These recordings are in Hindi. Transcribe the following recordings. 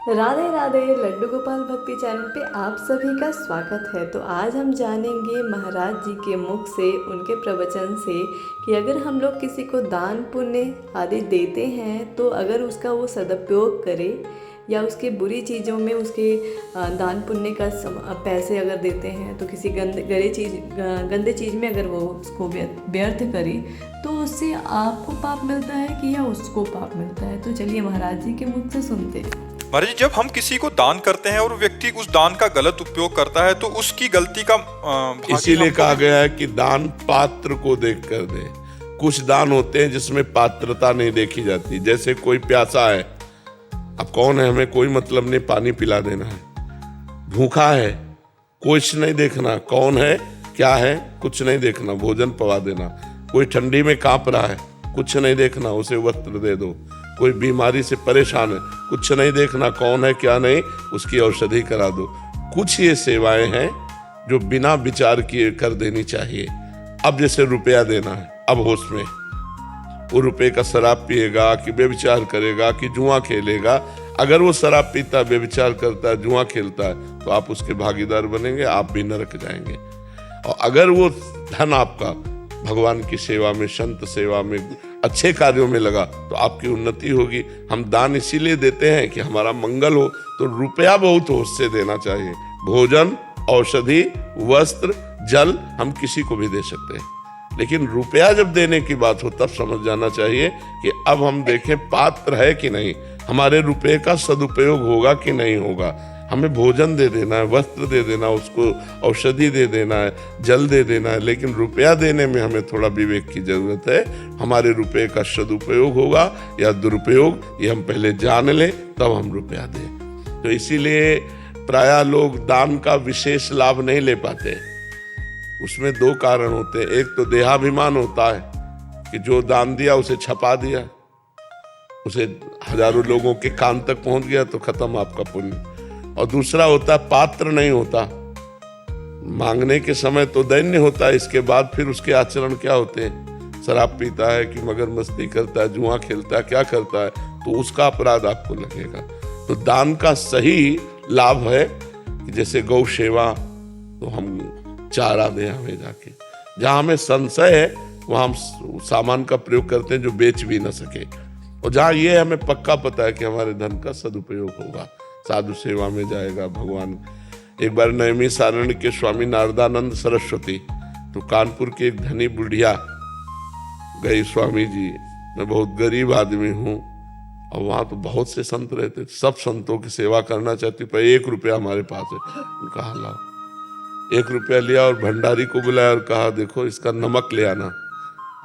राधे राधे। लड्डू गोपाल भक्ति चैनल पे आप सभी का स्वागत है। तो आज हम जानेंगे महाराज जी के मुख से, उनके प्रवचन से, कि अगर हम लोग किसी को दान पुण्य आदि देते हैं तो अगर उसका वो सदुपयोग करे या उसके बुरी चीज़ों में उसके दान पुण्य का पैसे अगर देते हैं तो किसी गंदे चीज़ में अगर वो उसको व्यर्थ करे तो उससे आपको पाप मिलता है कि या उसको पाप मिलता है। तो चलिए महाराज जी के मुख से सुनते हैं। महाराज जी, जब हम किसी को दान करते हैं और व्यक्ति उस दान का गलत उपयोग करता है तो उसकी गलती का इसीलिए कहा गया है कि दान पात्र को देख कर दे। कुछ दान होते हैं जिसमें पात्रता नहीं देखी जाती। जैसे कोई प्यासा है, अब कौन है, हमें कोई मतलब नहीं, पानी पिला देना है। भूखा है, कुछ नहीं देखना कौन है क्या है, कुछ नहीं देखना, भोजन पवा देना। कोई ठंडी में कांप रहा है, कुछ नहीं देखना, उसे वस्त्र दे दो। कोई बीमारी से परेशान है, कुछ नहीं देखना कौन है क्या नहीं, उसकी औषधि करा दो। कुछ ये सेवाएं हैं जो बिना विचार किए कर देनी चाहिए। अब जैसे रुपया देना है, अब होश में, वो रुपये का शराब पिएगा कि व्यभिचार करेगा कि जुआ खेलेगा। अगर वो शराब पीता, व्यभिचार करता है, जुआ खेलता है तो आप उसके भागीदार बनेंगे, आप भी नरक जाएंगे। और अगर वो धन आपका भगवान की सेवा में, संत सेवा में, अच्छे कार्यों में लगा तो आपकी उन्नति होगी। हम दान इसीलिए देते हैं कि हमारा मंगल हो, तो रुपया बहुत होश से देना चाहिए। भोजन, औषधि, वस्त्र, जल हम किसी को भी दे सकते हैं, लेकिन रुपया जब देने की बात हो तब समझ जाना चाहिए कि अब हम देखें पात्र है कि नहीं, हमारे रुपये का सदुपयोग होगा कि नहीं होगा। हमें भोजन दे देना है, वस्त्र दे देना, उसको औषधि दे देना है, जल दे देना है, लेकिन रुपया देने में हमें थोड़ा विवेक की जरूरत है। हमारे रुपये का सदुपयोग होगा या दुरुपयोग, ये हम पहले जान लें तब हम रुपया दें। तो इसीलिए प्रायः लोग दान का विशेष लाभ नहीं ले पाते। उसमें दो कारण होते हैं। एक तो देहाभिमान होता है कि जो दान दिया उसे छपा दिया, उसे हजारों लोगों के कान तक पहुंच गया तो खत्म आपका पुण्य। और दूसरा होता है पात्र नहीं होता, मांगने के समय तो दैन्य होता है, इसके बाद फिर उसके आचरण क्या होते हैं, शराब पीता है कि मगर मस्ती करता है, जुआ खेलता है, क्या करता है, तो उसका अपराध आपको लगेगा। तो दान का सही लाभ है कि जैसे गौ सेवा, तो हम चारा दें हमें जाके, जहाँ हमें संशय है वहाँ हम सामान का प्रयोग करते हैं जो बेच भी न सके, और जहाँ ये हमें पक्का पता है कि हमारे धन का सदुपयोग होगा, साधु सेवा में जाएगा भगवान। एक बार नैमी सारण्य के स्वामी नारदानंद सरस्वती, तो कानपुर की एक धनी बुढ़िया गई, स्वामी जी मैं बहुत गरीब आदमी हूँ, और वहाँ तो बहुत से संत रहते, सब संतों की सेवा करना चाहती, पर 1 रुपया हमारे पास है। उनका हाँ लाओ। 1 रुपया लिया और भंडारी को बुलाया और कहा देखो इसका नमक ले आना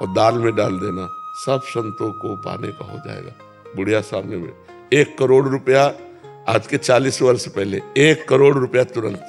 और दाल में डाल देना, सब संतों को पाने का हो जाएगा। बुढ़िया सामने में 1 करोड़ रुपया, आज के 40 वर्ष पहले 1 करोड़ रुपया तुरंत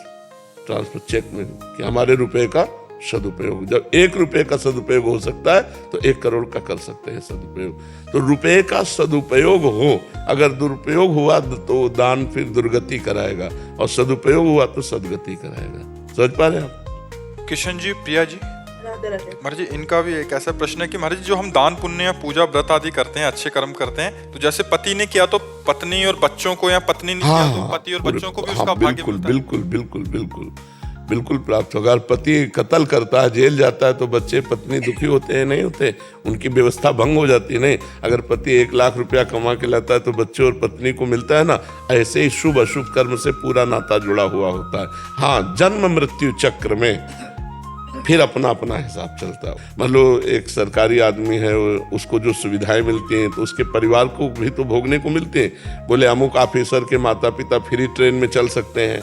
ट्रांसफर चेक में, कि हमारे रुपए का सदुपयोग। जब 1 रुपये का सदुपयोग हो सकता है तो 1 करोड़ का कर सकते हैं सदुपयोग। तो रुपये का सदुपयोग हो, अगर दुरुपयोग हुआ तो दान फिर दुर्गति कराएगा, और सदुपयोग हुआ तो सदगति कराएगा। समझ पा रहे हैं आप? किशन जी, प्रिया जी, महाराज जी, इनका भी एक ऐसा प्रश्न है कि महाराज जी, जो हम दान पुण्य या पूजा व्रत आदि करते हैं, अच्छे कर्म करते हैं, तो जैसे पति ने किया तो पत्नी और बच्चों को, या पत्नी ने किया तो पति और बच्चों को भी उसका भाग्य मिलता है। बिल्कुल बिल्कुल बिल्कुल बिल्कुल प्राप्त होगा। अगर पति कत्ल करता है, जेल जाता है, तो बच्चे पत्नी दुखी होते हैं? नहीं होते, उनकी व्यवस्था भंग हो जाती है। नहीं, अगर पति 1 लाख रुपया कमा के लाता है तो बच्चे और पत्नी को मिलता है ना। ऐसे ही शुभ अशुभ कर्म से पूरा नाता जुड़ा हुआ होता है। हाँ, जन्म मृत्यु चक्र में फिर अपना अपना हिसाब चलता है। मान लो एक सरकारी आदमी है, उसको जो सुविधाएं मिलती हैं तो उसके परिवार को भी तो भोगने को मिलते हैं। बोले अमुक ऑफिसर के माता पिता फ्री ट्रेन में चल सकते हैं,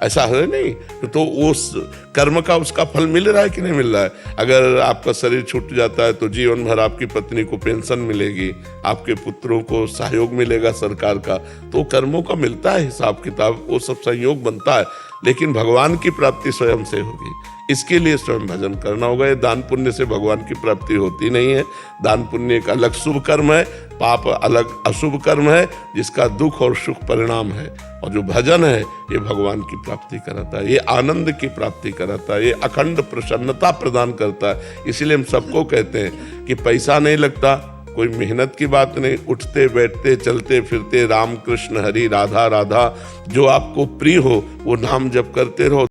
ऐसा है नहीं, तो उस कर्म का उसका फल मिल रहा है कि नहीं मिल रहा है। अगर आपका शरीर छूट जाता है तो जीवन भर आपकी पत्नी को पेंशन मिलेगी, आपके पुत्रों को सहयोग मिलेगा सरकार का, तो कर्मों का मिलता है हिसाब किताब, वो सब संयोग बनता है। लेकिन भगवान की प्राप्ति स्वयं से होगी, इसके लिए स्वयं भजन करना होगा। ये दान पुण्य से भगवान की प्राप्ति होती नहीं है। दान पुण्य एक अलग शुभ कर्म है, पाप अलग अशुभ कर्म है, जिसका दुख और सुख परिणाम है। और जो भजन है ये भगवान की प्राप्ति कराता है, ये आनंद की प्राप्ति कराता है, ये अखंड प्रसन्नता प्रदान करता है। इसीलिए हम सबको कहते हैं कि पैसा नहीं लगता, कोई मेहनत की बात नहीं, उठते बैठते चलते फिरते राम कृष्ण हरि राधा राधा, जो आपको प्रिय हो वो नाम जप करते रहो।